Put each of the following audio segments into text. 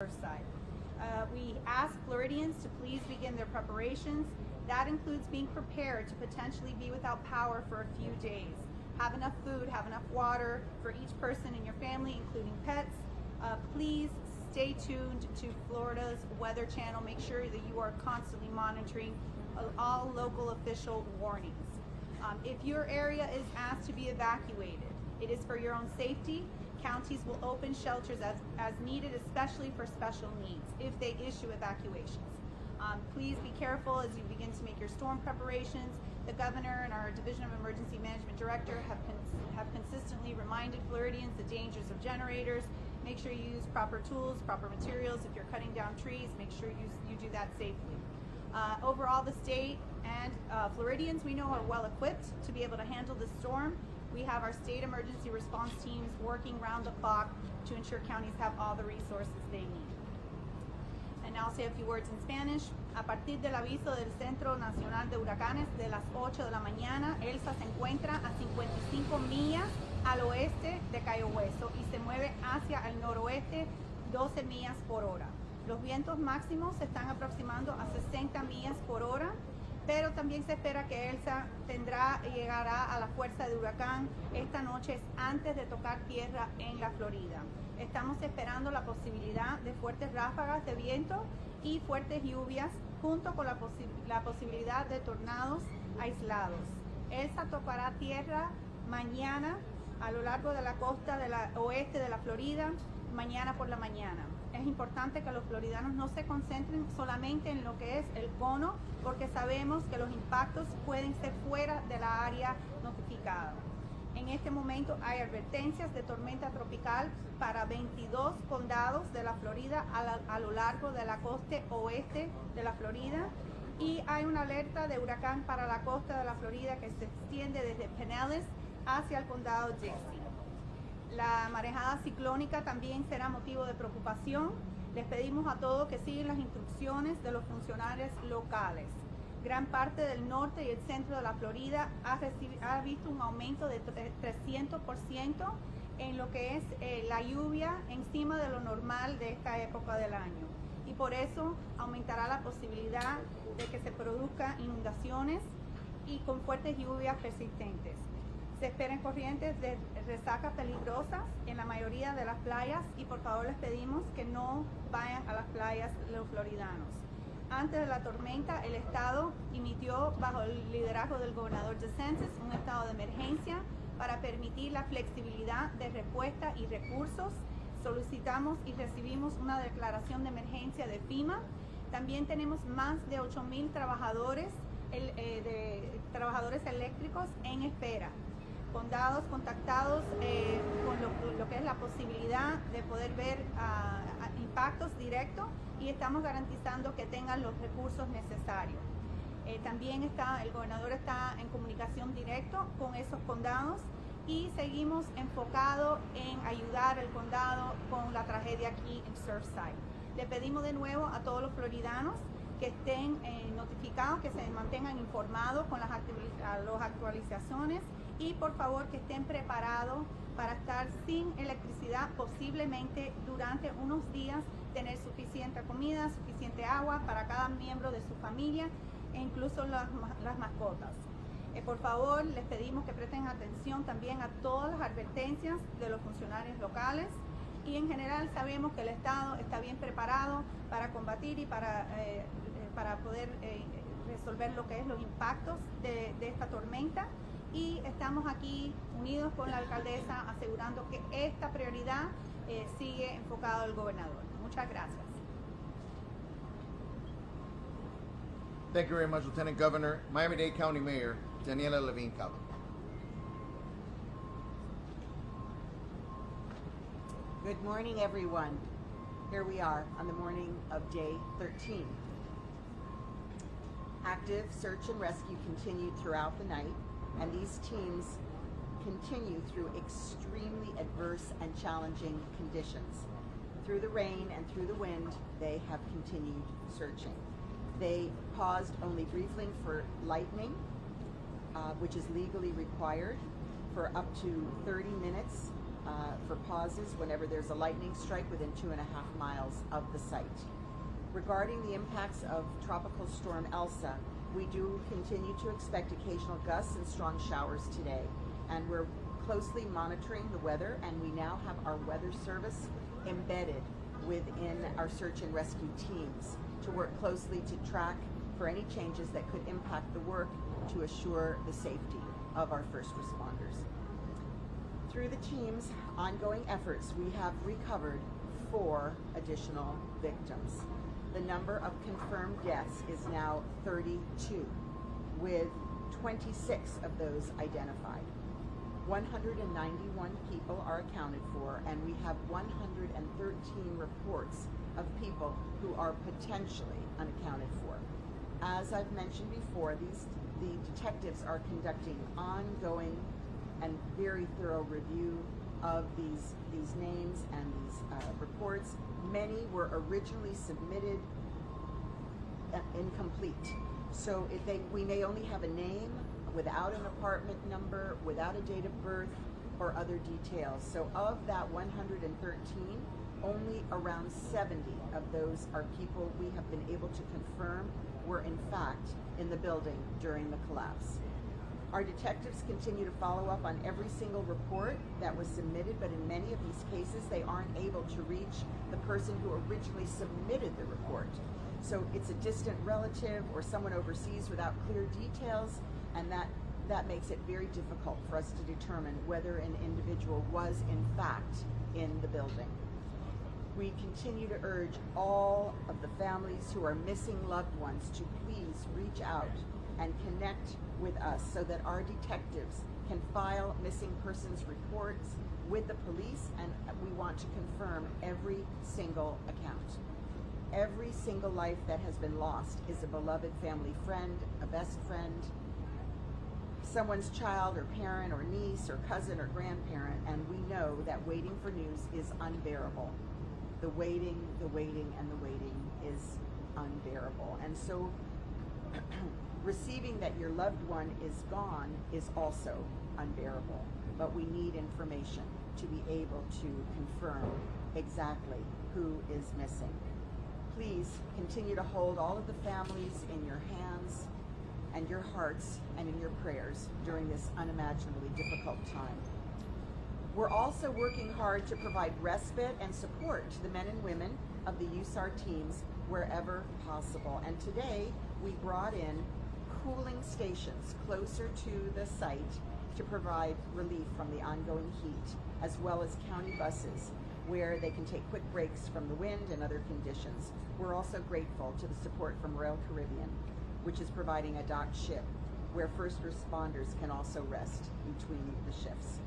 Surfside. We ask Floridians to please begin their preparations. That includes being prepared to potentially be without power for a few days. Have enough food, have enough water for each person in your family, including pets. Please stay tuned to Florida's Weather Channel. Make sure that you are constantly monitoring all local official warnings. If your area is asked to be evacuated, it is for your own safety. Counties will open shelters as needed, especially for special needs, if they issue evacuations. Please be careful as you begin to make your storm preparations. The governor and our Division of Emergency Management Director have consistently reminded Floridians the dangers of generators. Make sure you use proper tools, proper materials. If you're cutting down trees, make sure you do that safely. Overall, the state and Floridians we know are well equipped to be able to handle the storm. We have our state emergency response teams working round the clock to ensure counties have all the resources they need. And now I'll say a few words in Spanish. A partir del aviso del Centro Nacional de Huracanes de las 8 de la mañana, Elsa se encuentra a 55 millas al oeste de Cayo Hueso y se mueve hacia el noroeste 12 millas por hora. Los vientos máximos se están aproximando a 60 millas por hora, pero también se espera que Elsa llegará a la fuerza de huracán esta noche antes de tocar tierra en la Florida. Estamos esperando la posibilidad de fuertes ráfagas de viento y fuertes lluvias, junto con la posibilidad de tornados aislados. Elsa tocará tierra mañana a lo largo de la costa oeste de la Florida, mañana por la mañana. Es importante que los floridanos no se concentren solamente en lo que es el cono, porque sabemos que los impactos pueden ser fuera de la área notificada. En este momento hay advertencias de tormenta tropical para 22 condados de la Florida a lo largo de la costa oeste de la Florida, y hay una alerta de huracán para la costa de la Florida que se extiende desde Pinellas hacia el condado Dixie. La marejada ciclónica también será motivo de preocupación. Les pedimos a todos que sigan las instrucciones de los funcionarios locales. Gran parte del norte y el centro de la Florida ha visto un aumento de 300% en lo que es la lluvia encima de lo normal de esta época del año. Y por eso aumentará la posibilidad de que se produzcan inundaciones y con fuertes lluvias persistentes. Se esperan corrientes de resaca peligrosas en la mayoría de las playas y por favor les pedimos que no vayan a las playas los floridanos. Antes de la tormenta, el estado emitió bajo el liderazgo del gobernador DeSantis un estado de emergencia para permitir la flexibilidad de respuesta y recursos. Solicitamos y recibimos una declaración de emergencia de FEMA. También tenemos más de 8,000 trabajadores eléctricos en espera. Condados contactados con lo que es la posibilidad de poder ver impactos directos, y estamos garantizando que tengan los recursos necesarios. También el gobernador está en comunicación directa con esos condados y seguimos enfocados en ayudar al condado con la tragedia aquí en Surfside. Le pedimos de nuevo a todos los floridanos que estén notificados, que se mantengan informados con las actualizaciones, y por favor que estén preparados para estar sin electricidad posiblemente durante unos días, tener suficiente comida, suficiente agua para cada miembro de su familia e incluso las mascotas. Por favor, les pedimos que presten atención también a todas las advertencias de los funcionarios locales, y en general sabemos que el Estado está bien preparado para combatir y para poder resolver lo que es los impactos de esta tormenta. Y estamos aquí unidos con la alcaldesa asegurando que esta prioridad sigue enfocado al gobernador. Muchas gracias. Thank you very much, Lieutenant Governor. Miami-Dade County Mayor, Daniela Levine Cava. Good morning, everyone. Here we are on the morning of day 13. Active search and rescue continued throughout the night, and these teams continue through extremely adverse and challenging conditions. Through the rain and through the wind, they have continued searching. They paused only briefly for lightning, which is legally required, for up to 30 minutes for pauses whenever there's a lightning strike within 2.5 miles of the site. Regarding the impacts of Tropical Storm Elsa, we do continue to expect occasional gusts and strong showers today, and we're closely monitoring the weather, and we now have our weather service embedded within our search and rescue teams to work closely to track for any changes that could impact the work to assure the safety of our first responders. Through the team's ongoing efforts, we have recovered 4 additional victims. The number of confirmed deaths is now 32, with 26 of those identified. 191 people are accounted for, and we have 113 reports of people who are potentially unaccounted for. As I've mentioned before, the detectives are conducting ongoing and very thorough review of these names and these reports. Many were originally submitted incomplete. So we may only have a name without an apartment number, without a date of birth, or other details. So of that 113, only around 70 of those are people we have been able to confirm were in fact in the building during the collapse. Our detectives continue to follow up on every single report that was submitted, but in many of these cases, they aren't able to reach the person who originally submitted the report. So it's a distant relative or someone overseas without clear details, and that makes it very difficult for us to determine whether an individual was in fact in the building. We continue to urge all of the families who are missing loved ones to please reach out and connect with us so that our detectives can file missing persons reports with the police, and we want to confirm every single account. Every single life that has been lost is a beloved family friend, a best friend, someone's child or parent or niece or cousin or grandparent, and we know that waiting for news is unbearable. The waiting, and the waiting is unbearable. And so receiving that your loved one is gone is also unbearable, but we need information to be able to confirm exactly who is missing. Please continue to hold all of the families in your hands and your hearts and in your prayers during this unimaginably difficult time. We're also working hard to provide respite and support to the men and women of the USAR teams wherever possible. And today we brought in cooling stations closer to the site to provide relief from the ongoing heat, as well as county buses where they can take quick breaks from the wind and other conditions. We're also grateful to the support from Royal Caribbean, which is providing a docked ship where first responders can also rest between the shifts.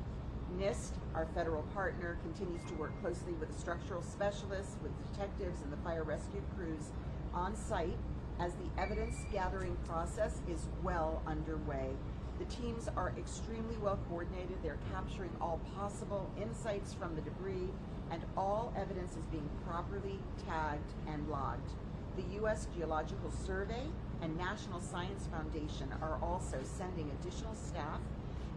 NIST, our federal partner, continues to work closely with the structural specialists, with detectives and the fire rescue crews on site as the evidence gathering process is well underway. The teams are extremely well coordinated. They're capturing all possible insights from the debris, and all evidence is being properly tagged and logged. The U.S. Geological Survey and National Science Foundation are also sending additional staff,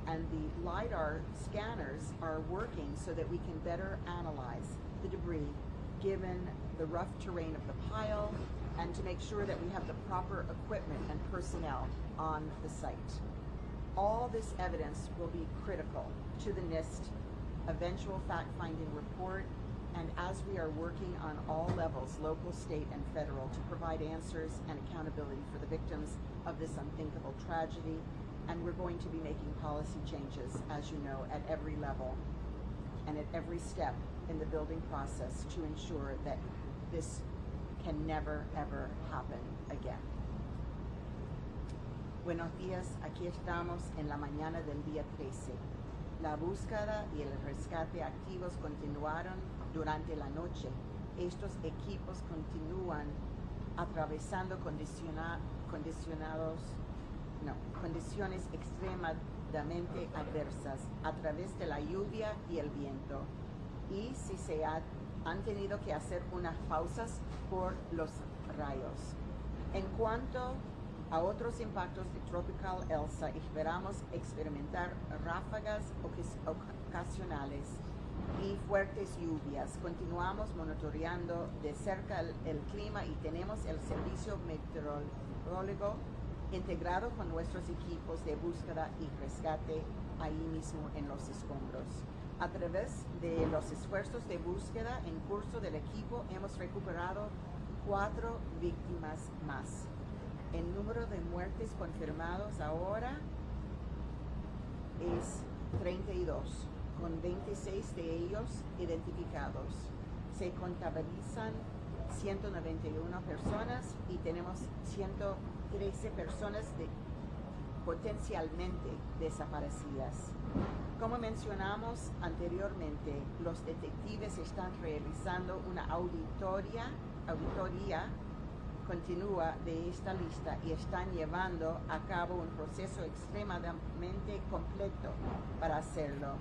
and the LiDAR scanners are working so that we can better analyze the debris given the rough terrain of the pile, and to make sure that we have the proper equipment and personnel on the site. All this evidence will be critical to the NIST eventual fact-finding report, and as we are working on all levels, local, state, and federal, to provide answers and accountability for the victims of this unthinkable tragedy. And we're going to be making policy changes, as you know, at every level and at every step in the building process to ensure that this can never, ever happen again. Buenos días, aquí estamos en la mañana del día 13. La búsqueda y el rescate activos continuaron durante la noche. Estos equipos continúan atravesando condiciones extremadamente adversas a través de la lluvia y el viento, y si han tenido que hacer unas pausas por los rayos. En cuanto a otros impactos de Tropical Elsa, esperamos experimentar ráfagas ocasionales y fuertes lluvias. Continuamos monitoreando de cerca el clima y tenemos el servicio meteorológico integrado con nuestros equipos de búsqueda y rescate ahí mismo en los escombros. A través de los esfuerzos de búsqueda en curso del equipo hemos recuperado 4 víctimas más. El número de muertes confirmados ahora es 32, con 26 de ellos identificados. Se contabilizan 191 personas y tenemos 113 personas potencialmente desaparecidas. Como mencionamos anteriormente, los detectives están realizando una auditoría continua de esta lista y están llevando a cabo un proceso extremadamente completo para hacerlo.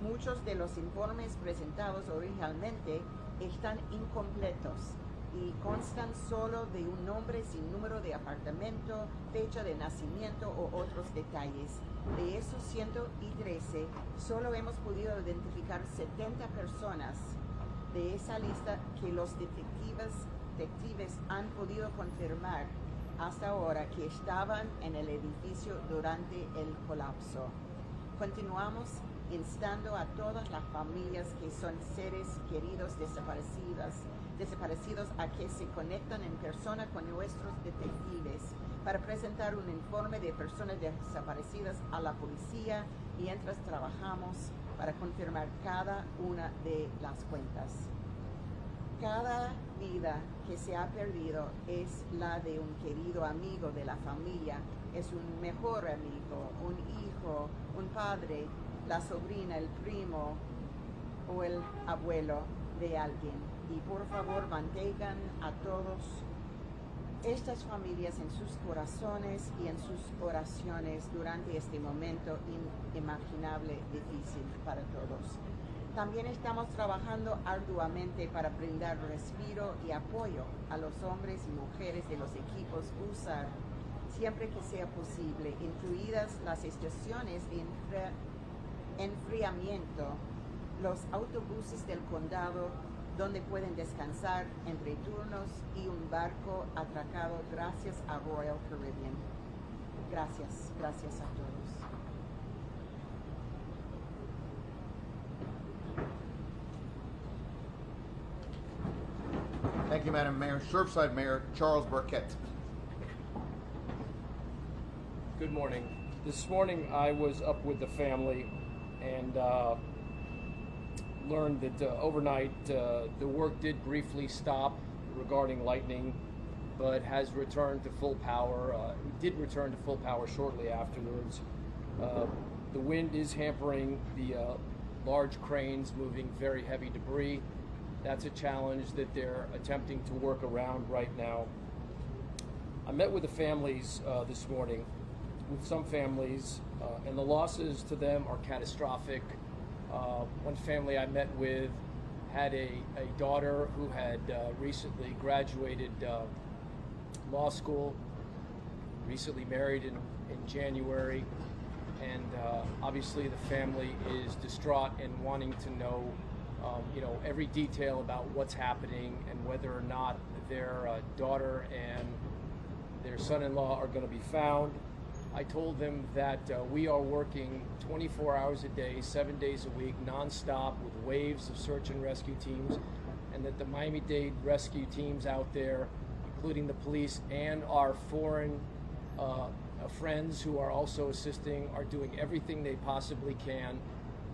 Muchos de los informes presentados originalmente están incompletos y constan solo de un nombre sin número de apartamento, fecha de nacimiento o otros detalles. De esos 113, solo hemos podido identificar 70 personas de esa lista que los detectives han podido confirmar hasta ahora que estaban en el edificio durante el colapso. Continuamos instando a todas las familias que son seres queridos desaparecidos a que se conectan en persona con nuestros detectives para presentar un informe de personas desaparecidas a la policía, mientras trabajamos para confirmar cada una de las cuentas. Cada vida que se ha perdido es la de un querido amigo de la familia, es un mejor amigo, un hijo, un padre, la sobrina, el primo o el abuelo de alguien. Y por favor mantengan a todos estas familias en sus corazones y en sus oraciones durante este momento inimaginable, difícil para todos. También estamos trabajando arduamente para brindar respiro y apoyo a los hombres y mujeres de los equipos USAR, siempre que sea posible, incluidas las estaciones de enfriamiento, los autobuses del condado donde pueden descansar entre turnos y un barco atracado gracias a Royal Caribbean. Gracias a todos. Thank you, Madam Mayor. Surfside Mayor Charles Burkett. Good morning. This morning I was up with the family and learned that overnight the work did briefly stop regarding lightning, but has returned to full power. It did return to full power shortly afterwards. The wind is hampering the large cranes moving very heavy debris. That's a challenge that they're attempting to work around right now. I met with the families this morning, with some families, and the losses to them are catastrophic. One family I met with had a daughter who had recently graduated law school, recently married in January, and obviously the family is distraught and wanting to know every detail about what's happening and whether or not their daughter and their son-in-law are going to be found. I told them that we are working 24 hours a day, 7 days a week, nonstop, with waves of search and rescue teams, and that the Miami-Dade rescue teams out there, including the police and our foreign friends who are also assisting, are doing everything they possibly can,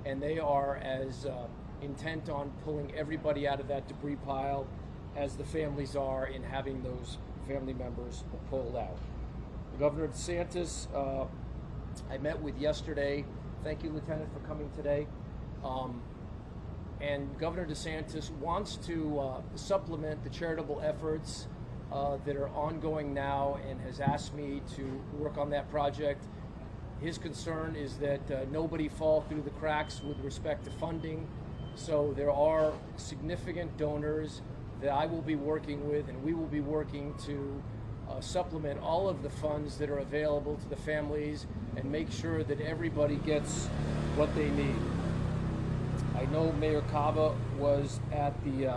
and they are as intent on pulling everybody out of that debris pile as the families are in having those family members pulled out. Governor DeSantis, I met with yesterday. Thank you, Lieutenant, for coming today. And Governor DeSantis wants to supplement the charitable efforts that are ongoing now and has asked me to work on that project. His concern is that nobody fall through the cracks with respect to funding. So there are significant donors that I will be working with, and we will be working to supplement all of the funds that are available to the families and make sure that everybody gets what they need. I know Mayor Cava was at the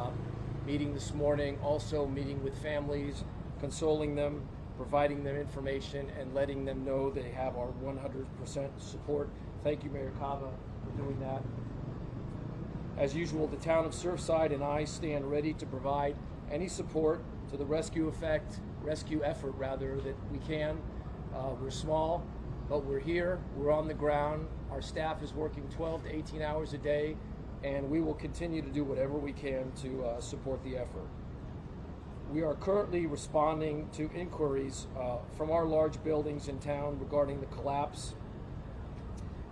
meeting this morning, also meeting with families, consoling them, providing them information, and letting them know they have our 100% support. Thank you, Mayor Cava, for doing that. As usual, the town of Surfside and I stand ready to provide any support to the rescue effort that we can. We're small, but we're here, we're on the ground. Our staff is working 12 to 18 hours a day, and we will continue to do whatever we can to support the effort. We are currently responding to inquiries from our large buildings in town regarding the collapse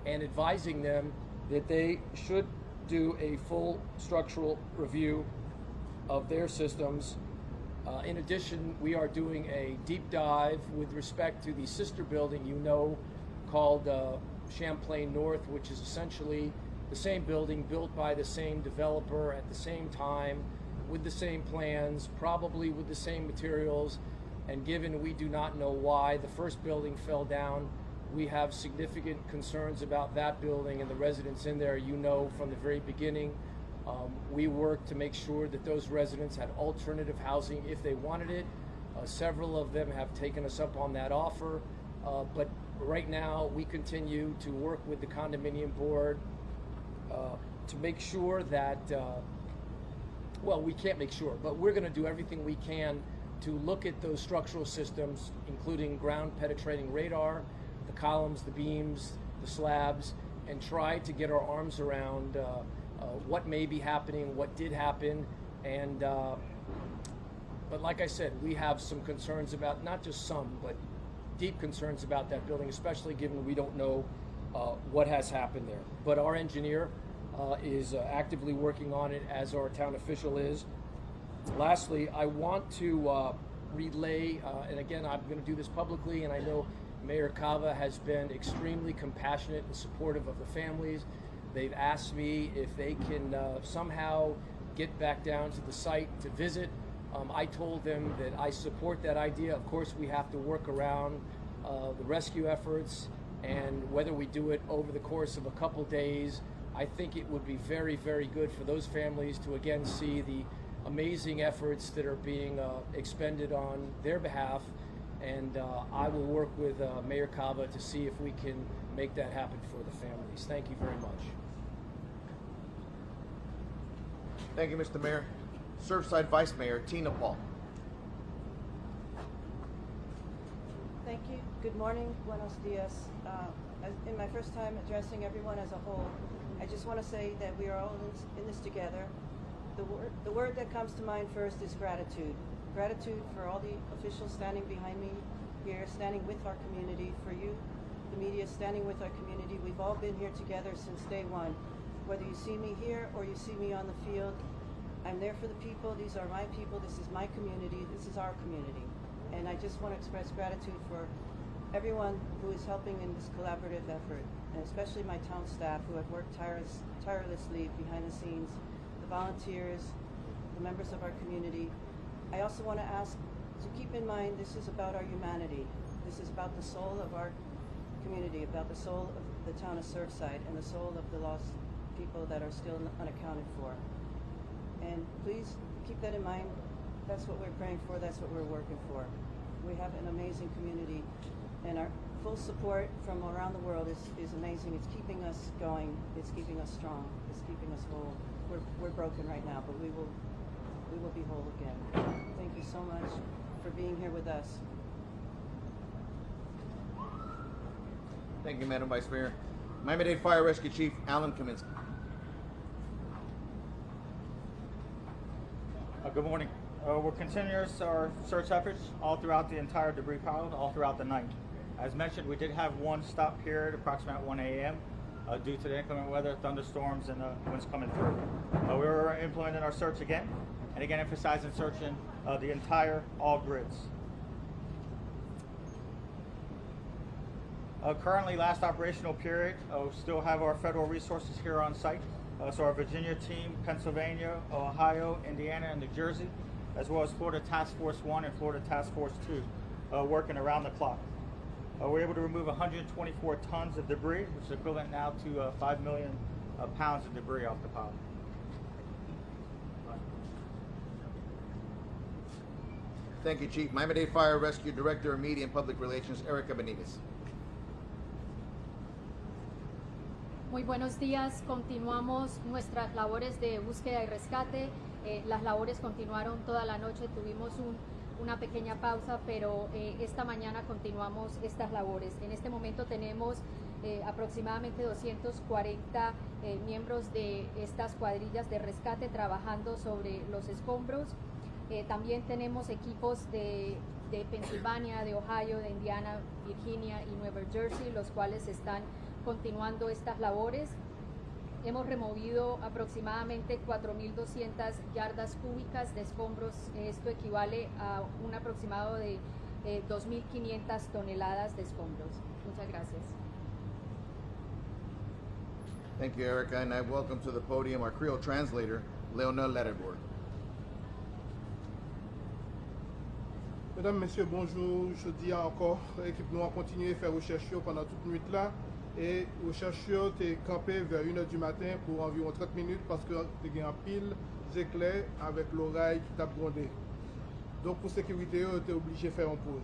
and advising them that they should do a full structural review of their systems. In addition, we are doing a deep dive with respect to the sister building called Champlain North, which is essentially the same building built by the same developer at the same time, with the same plans, probably with the same materials, and given we do not know why the first building fell down, we have significant concerns about that building and the residents in there. From the very beginning, we worked to make sure that those residents had alternative housing if they wanted it. Several of them have taken us up on that offer, but right now we continue to work with the condominium board to make sure that, we can't make sure, but we're going to do everything we can to look at those structural systems, including ground penetrating radar, the columns, the beams, the slabs, and try to get our arms around what may be happening, what did happen, and but like I said, we have some concerns about, not just some, but deep concerns about that building, especially given we don't know what has happened there. But our engineer is actively working on it, as our town official is. Lastly, I want to relay, and again, I'm going to do this publicly, and I know Mayor Cava has been extremely compassionate and supportive of the families. They've asked me if they can somehow get back down to the site to visit. I told them that I support that idea. Of course, we have to work around the rescue efforts, and whether we do it over the course of a couple days, I think it would be very, very good for those families to again see the amazing efforts that are being expended on their behalf. And I will work with Mayor Cava to see if we can make that happen for the families. Thank you very much. Thank you, Mr. Mayor. Surfside Vice Mayor Tina Paul. Thank you. Good morning. Buenos dias. In my first time addressing everyone as a whole, I just want to say that we are all in this together. The word that comes to mind first is gratitude. Gratitude for all the officials standing behind me here, standing with our community, for you, the media, standing with our community. We've all been here together since day one. Whether you see me here or you see me on the field, I'm there for the people. These are my people. This is my community. This is our community. And I just want to express gratitude for everyone who is helping in this collaborative effort, and especially my town staff who have worked tirelessly behind the scenes, the volunteers, the members of our community. I also want to ask to keep in mind this is about our humanity. This is about the soul of our community, about the soul of the town of Surfside, and the soul of the lost people that are still unaccounted for. And please keep that in mind. That's what we're praying for. That's what we're working for. We have an amazing community, and our full support from around the world is amazing. It's keeping us going. It's keeping us strong. It's keeping us whole. We're broken right now, but we will be whole again. Thank you so much for being here with us. Thank you, Madam Vice Mayor. Miami-Dade Fire Rescue Chief Alan Kaminsky. Good morning. We're continuing our search efforts all throughout the entire debris pile, all throughout the night. As mentioned, we did have one stop here at approximately 1 a.m. Due to the inclement weather, thunderstorms, and winds coming through. We were implementing our search again, and again emphasizing searching the entire all grids. Currently, last operational period, we still have our federal resources here on site. So our Virginia team, Pennsylvania, Ohio, Indiana, and New Jersey, as well as Florida Task Force 1 and Florida Task Force 2, working around the clock. We're able to remove 124 tons of debris, which is equivalent now to 5 million pounds of debris off the pile. Thank you, Chief. Miami-Dade Fire Rescue Director of Media and Public Relations, Erica Benitez. Muy buenos días. Continuamos nuestras labores de búsqueda y rescate. Las labores continuaron toda la noche. Tuvimos una pequeña pausa, pero esta mañana continuamos estas labores. En este momento tenemos aproximadamente 240 miembros de estas cuadrillas de rescate trabajando sobre los escombros. También tenemos equipos de Pensilvania, de Ohio, de Indiana, Virginia y Nueva Jersey, los cuales están continuando estas labores. Hemos removido aproximadamente 4.200 yardas cúbicas de escombros. Esto equivale a un aproximado de 2.500 toneladas de escombros. Muchas gracias. Thank you, Erica, and I welcome to the podium our Creole translator, Leonel Letterboard. Mesdames, Messieurs, bonjour. Je dis encore, l'équipe nous a continué à faire recherche pendant toute nuit là. Et recherche est campé vers 1h du matin pour environ 30 minutes parce que il y a un pile d'éclairs avec l'oreille qui t'a grondé. Donc pour sécurité, on était obligé de faire une pause.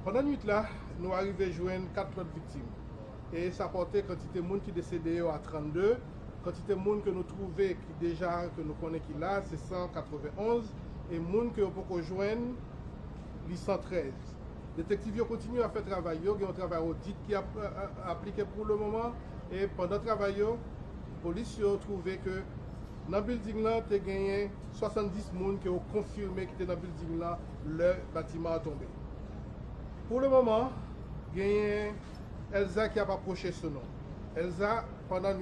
Pendant la nuit là, nous arrivons à joindre 4 autres victimes. Et ça portait quantité de monde qui décédé à 32, quantité de monde que nous trouvons qui déjà que nous connaissons qui là, c'est 191 et monde que nous pouvons joindre 113. Détectives continuent à faire travail, il y a un travail audit qui a appliqué pour le moment et pendant le travail, la police a trouvé que dans le building là, il y a gagné 70 personnes qui ont confirmé que dans le building là, le bâtiment a tombé. Pour le moment, il y a Elsa qui a approché ce nom. Elsa, pendant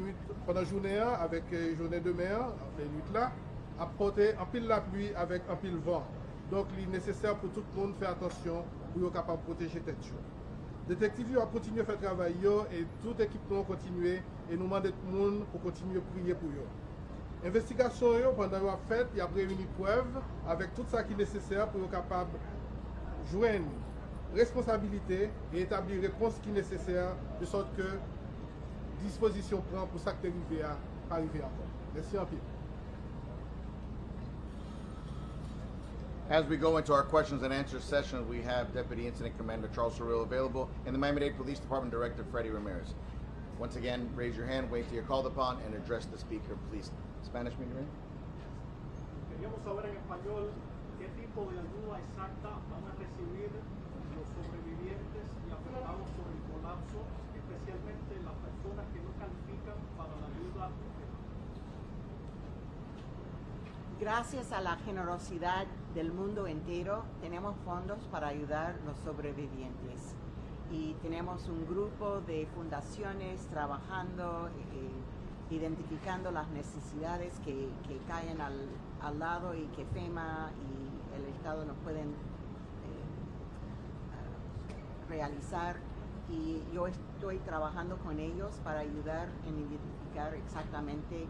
la journée avec journée de mer, les nuits là, a porté un pile la pluie avec un pile vent. Donc, il est nécessaire pour tout le monde de faire attention pour être capable de protéger tête. Les détectives ont continué à faire travail et toute l'équipe a continué et nous demandons tout le monde pour continuer à prier pour eux. L'investigation, pendant la fête, il y a réuni preuves avec tout ça qui est nécessaire pour être capable de joindre responsabilité et établir réponse qui est nécessaire de sorte que disposition prend pour ça que arrivé à arriver encore. Merci un peu. As we go into our questions and answers session, we have Deputy Incident Commander Charles Sorrell available and the Miami-Dade Police Department Director Freddie Ramirez. Once again, raise your hand, wait till you're called upon, and address the speaker, please. Spanish meeting. Queríamos saber en español qué tipo de ayuda exacta van a recibir los sobrevivientes y afectados por el colapso, especialmente las personas que no califican para la ayuda. Gracias a la generosidad del mundo entero, tenemos fondos para ayudar a los sobrevivientes. Y tenemos un grupo de fundaciones trabajando, identificando las necesidades que caen al lado y que FEMA y el Estado nos pueden realizar. Y yo estoy trabajando con ellos para ayudar en identificar exactamente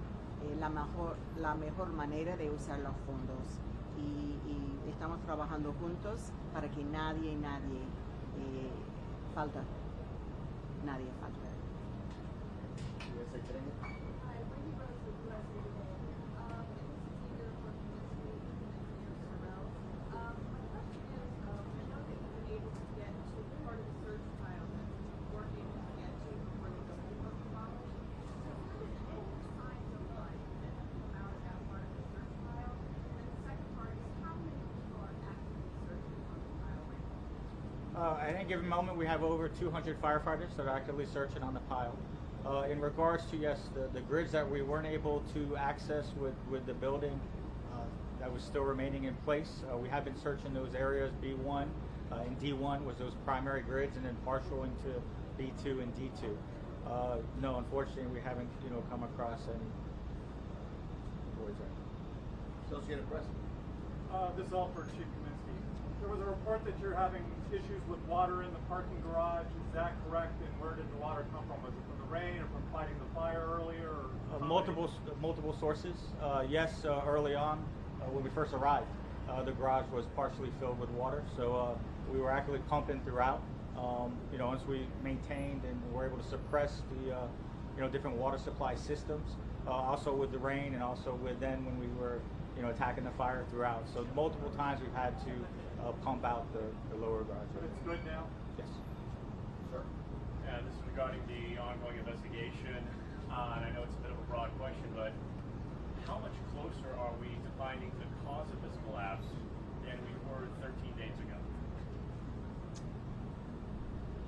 la mejor manera de usar los fondos y estamos trabajando juntos para que nadie falte. At any given moment, we have over 200 firefighters that are actively searching on the pile. In regards to, yes, the grids that we weren't able to access with the building that was still remaining in place, we have been searching those areas. B1 and D1 was those primary grids, and then partial into B2 and D2. No, unfortunately, we haven't, come across any. Associated Press. This is all for Chief Kaminsky. There was a report that you're having issues with water in the parking garage. Is that correct? And where did the water come from? Was it from the rain or from fighting the fire earlier? Or multiple sources. Yes, early on when we first arrived, the garage was partially filled with water, so we were actually pumping throughout. Once we maintained and were able to suppress different water supply systems, also with the rain and also with then when we were attacking the fire throughout. So multiple times we've had to pump out the lower garage. But it's good now? Yes. Sir? This is regarding the ongoing investigation, and I know it's a bit of a broad question, but how much closer are we to finding the cause of this collapse than we were 13 days ago?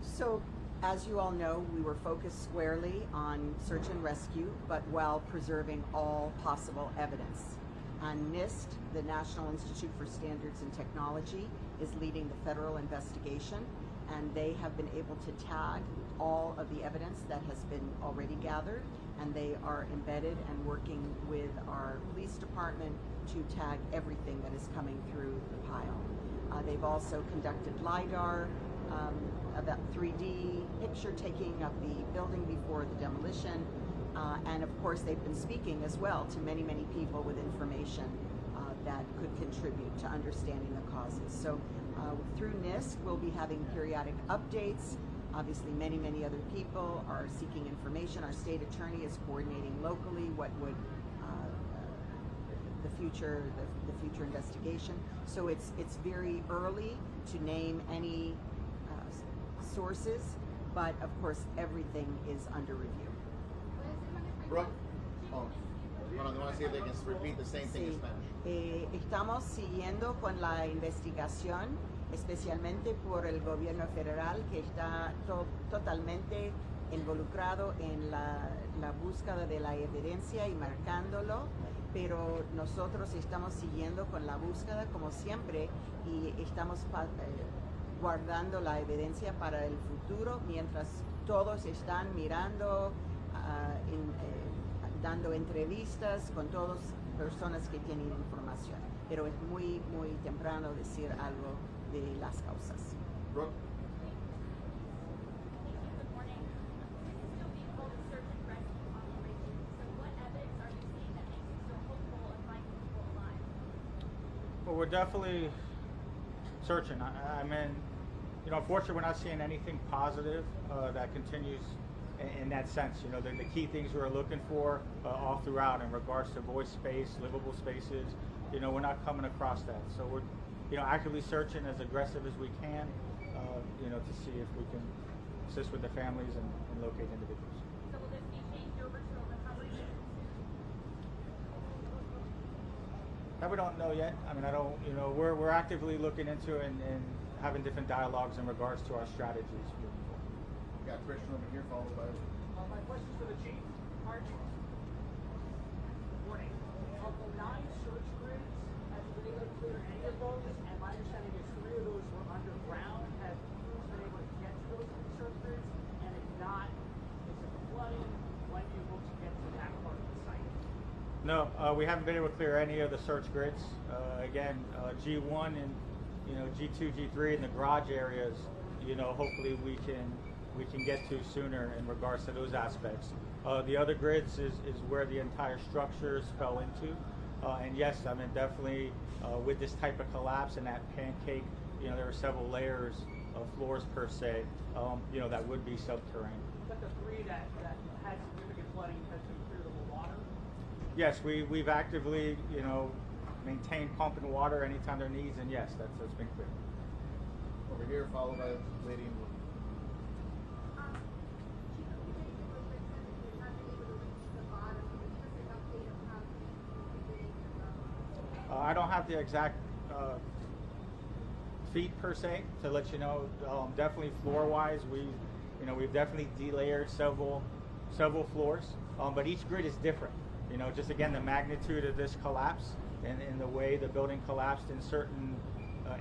So, as you all know, we were focused squarely on search and rescue, but while preserving all possible evidence. And NIST, the National Institute for Standards and Technology, is leading the federal investigation, and they have been able to tag all of the evidence that has been already gathered, and they are embedded and working with our police department to tag everything that is coming through the pile. They've also conducted LiDAR, about 3D picture taking of the building before the demolition, and of course they've been speaking as well to many, many people with information that could contribute to understanding the causes. So through NIST, we'll be having periodic updates. Obviously, many, many other people are seeking information. Our state attorney is coordinating locally what would the future investigation. So it's very early to name any sources, but of course everything is under review. Brooke? Oh, hold on, I want to see if they can repeat the same thing in Spanish. Estamos siguiendo con la investigación, especialmente por el gobierno federal que está totalmente involucrado en la búsqueda de la evidencia y marcándolo, pero nosotros estamos siguiendo con la búsqueda como siempre y estamos guardando la evidencia para el futuro mientras todos están mirando, dando entrevistas con todas personas que tienen información. Pero es muy, muy temprano decir algo de las causas. Brooke? Good morning. This is still being called a search and rescue operation. So what evidence are you seeing that makes you so hopeful of finding people alive? Well, we're definitely searching. I mean, unfortunately, we're not seeing anything positive that continues in that sense. The key things we're looking for all throughout in regards to voice space, livable spaces, we're not coming across that. So we're, actively searching as aggressive as we can, to see if we can assist with the families and locate individuals. So will this be changed over to a recovery mission soon? That we don't know yet. I mean, I don't, we're actively looking into and having different dialogues in regards to our strategies moving forward. We got Christian over here, followed by... My question's for the chief. Good morning. Of the 9 search grids, have you been able to clear any of those? And my understanding is 3 of those were underground. Have crews been able to get to those search grids? And if not, is it flooding? When do you hope to get to that part of the site? No, we haven't been able to clear any of the search grids. Again, G1 and G2, G3 in the garage areas, hopefully we can get to sooner in regards to those aspects. The other grids is where the entire structures fell into. And yes, I mean, definitely with this type of collapse and that pancake, there are several layers of floors per se, that would be subterranean. But the 3 that had significant flooding has been cleared of the water? Yes, we've actively, maintained pumping water anytime there needs, and yes, that's been clear. Over here, followed by lady in blue. I don't have the exact feet per se to let you know. Definitely floor-wise, we've definitely delayered several floors, but each grid is different. Just again the magnitude of this collapse and the way the building collapsed in certain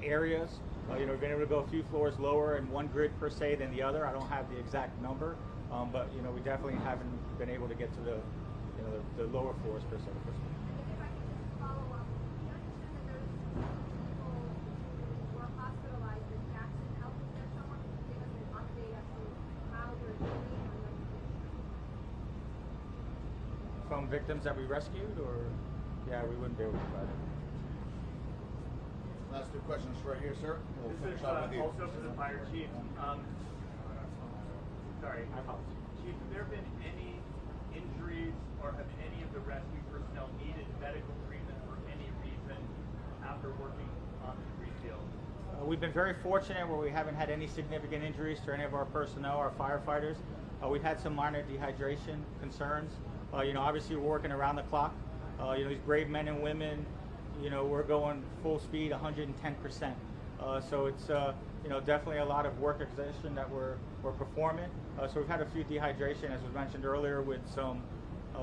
areas. We've been able to go a few floors lower in one grid per se than the other. I don't have the exact number, but we definitely haven't been able to get to the lower floors per se. If I could just follow up, you understand that there's people who were hospitalized in Jackson. Is there someone who can give us an update as to how they're doing on those patients? From victims that we rescued, or yeah, we wouldn't be able to provide it. Last 2 questions right here, sir. We'll This finish is up with you. also for the fire chief. Sorry, I apologize. Chief, have there been any injuries, or have any of the rescue personnel needed medical treatment for any reason after working on the debris field? We've been very fortunate where we haven't had any significant injuries to any of our personnel, our firefighters. We've had some minor dehydration concerns. Obviously we're working around the clock. These brave men and women, we're going full speed, 110%. So it's definitely a lot of work exertion that we're performing. So we've had a few dehydration, as was mentioned earlier, with some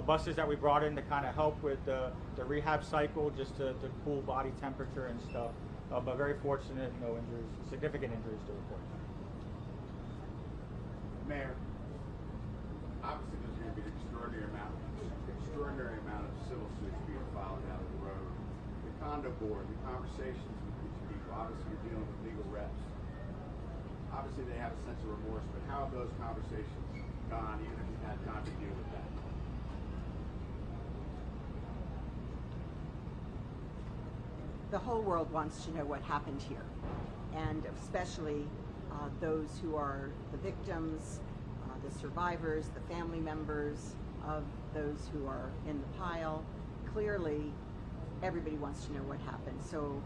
buses that we brought in to kind of help with the rehab cycle, just to cool body temperature and stuff. But very fortunate, no injuries, significant injuries to report. Mayor, obviously there's going to be an extraordinary amount of civil suits being filed down the road. The condo board, the conversations with these people, obviously you're dealing with legal reps. Obviously they have a sense of remorse, but how have those conversations gone, even if you've had time to deal with that? The whole world wants to know what happened here, and especially those who are the victims, the survivors, the family members of those who are in the pile. Clearly, everybody wants to know what happened. So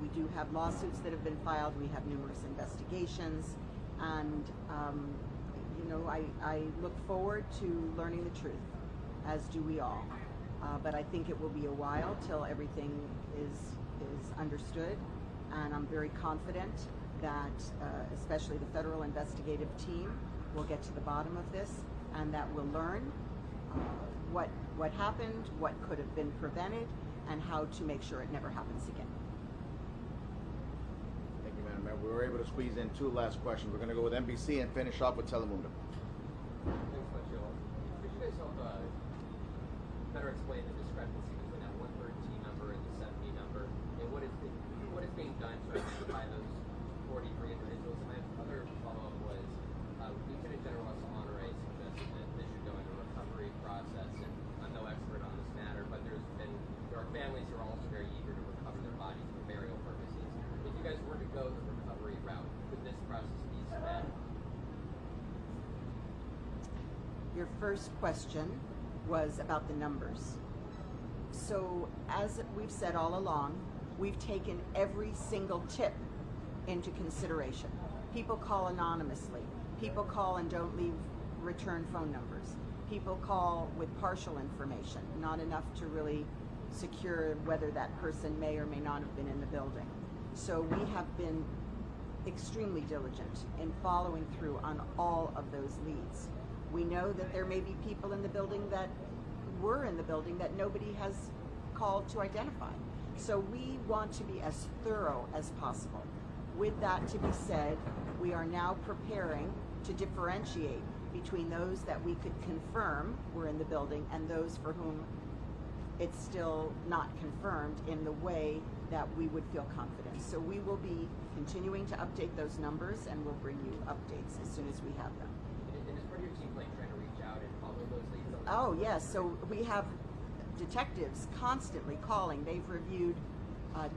we do have lawsuits that have been filed. We have numerous investigations, and I look forward to learning the truth, as do we all. But I think it will be a while till everything is understood, and I'm very confident that especially the federal investigative team will get to the bottom of this, and that we'll learn what happened, what could have been prevented, and how to make sure it never happens again. Thank you, Madam Mayor. We were able to squeeze in two last questions. We're going to go with NBC and finish off with Telemundo. Thanks much, Joel. Could you guys help better explain the discrepancy between that 113 number and the 70 number, and what is being done to identify those 43 individuals? And my other follow-up was, Lieutenant General Honore suggested that this should go into a recovery process, and I'm no expert on this matter, but there are families who are also very eager to recover their bodies for burial purposes. If you guys were to go the recovery route, could this process be sped? Your first question was about the numbers. So as we've said all along, we've taken every single tip into consideration. People call anonymously. People call and don't leave return phone numbers. People call with partial information, not enough to really secure whether that person may or may not have been in the building. So we have been extremely diligent in following through on all of those leads. We know that there may be people in the building that were in the building that nobody has called to identify. So we want to be as thorough as possible. With that to be said, we are now preparing to differentiate between those that we could confirm were in the building and those for whom it's still not confirmed in the way that we would feel confident. So we will be continuing to update those numbers, and we'll bring you updates as soon as we have them. And is part of your team trying to reach out and follow those leads? Oh yes, so we have detectives constantly calling. They've reviewed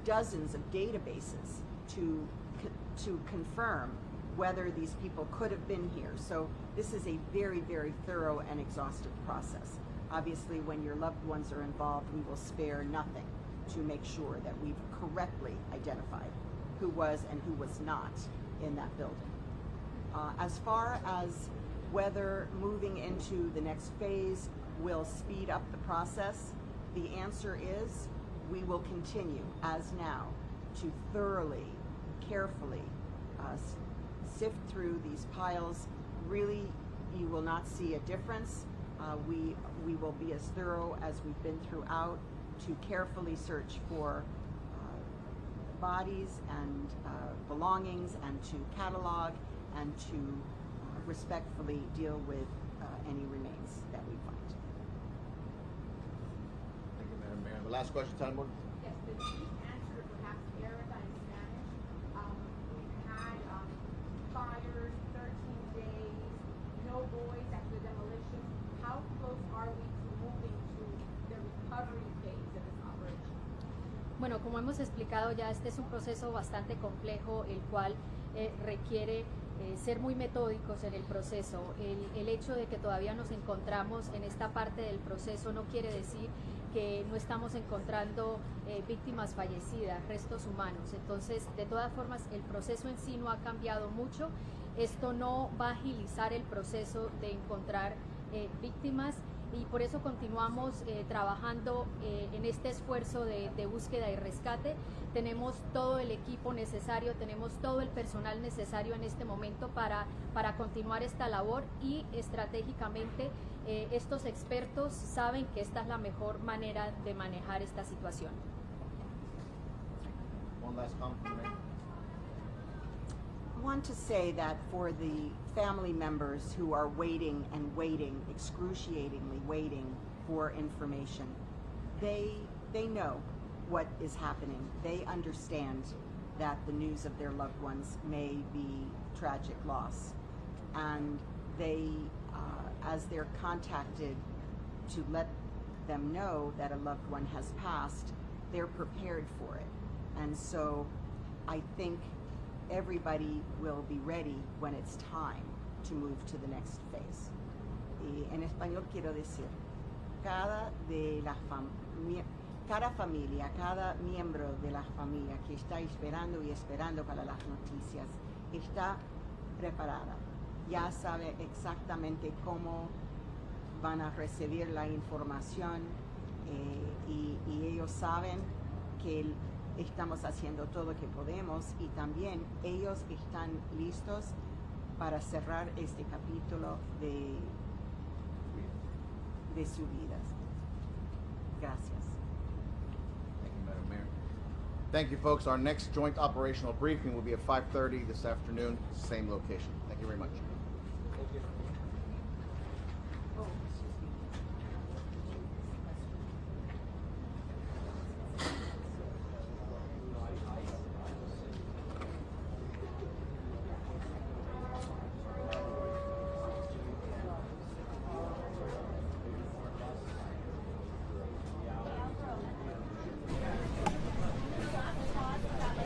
dozens of databases to confirm whether these people could have been here. So this is a very, very thorough and exhaustive process. Obviously, when your loved ones are involved, we will spare nothing to make sure that we've correctly identified who was and who was not in that building. As far as whether moving into the next phase will speed up the process, the answer is we will continue, as now, to thoroughly, carefully sift through these piles. Really, you will not see a difference. We will be as thorough as we've been throughout to carefully search for bodies and belongings, and to catalog and to respectfully deal with any remains that we find. Thank you, Madam Mayor. The last question, Telemundo. Yes, the chief answered perhaps verify in Spanish. We've had fires, 13 days, no boys after demolition. How close are we to moving to the recovery phase of this operation? Bueno, como hemos explicado ya, este es un proceso bastante complejo, el cual requiere ser muy metódicos en el proceso. El hecho de que todavía nos encontramos en esta parte del proceso no quiere decir que no estamos encontrando víctimas fallecidas, restos humanos. Entonces, de todas formas, el proceso en sí no ha cambiado mucho. Esto no va a agilizar el proceso de encontrar víctimas, y por eso continuamos trabajando en este esfuerzo de búsqueda y rescate. Tenemos todo el equipo necesario, tenemos todo el personal necesario en este momento para continuar esta labor, y estratégicamente estos expertos saben que esta es la mejor manera de manejar esta situación. One last comment from the mayor. I want to say that for the family members who are waiting and waiting, excruciatingly waiting for information, they know what is happening. They understand that the news of their loved ones may be tragic loss, and they, as they're contacted to let them know that a loved one has passed, they're prepared for it. And so I think everybody will be ready when it's time to move to the next phase. Y en español quiero decir, cada familia, cada miembro de la familia que está esperando y esperando para las noticias está preparada. Ya sabe exactamente cómo van a recibir la información, y ellos saben que estamos haciendo todo lo que podemos, y también ellos están listos para cerrar este capítulo de sus vidas. Gracias. Thank you, Madam Mayor. Thank you, folks. Our next joint operational briefing will be at 5:30 this afternoon, same location. Thank you very much.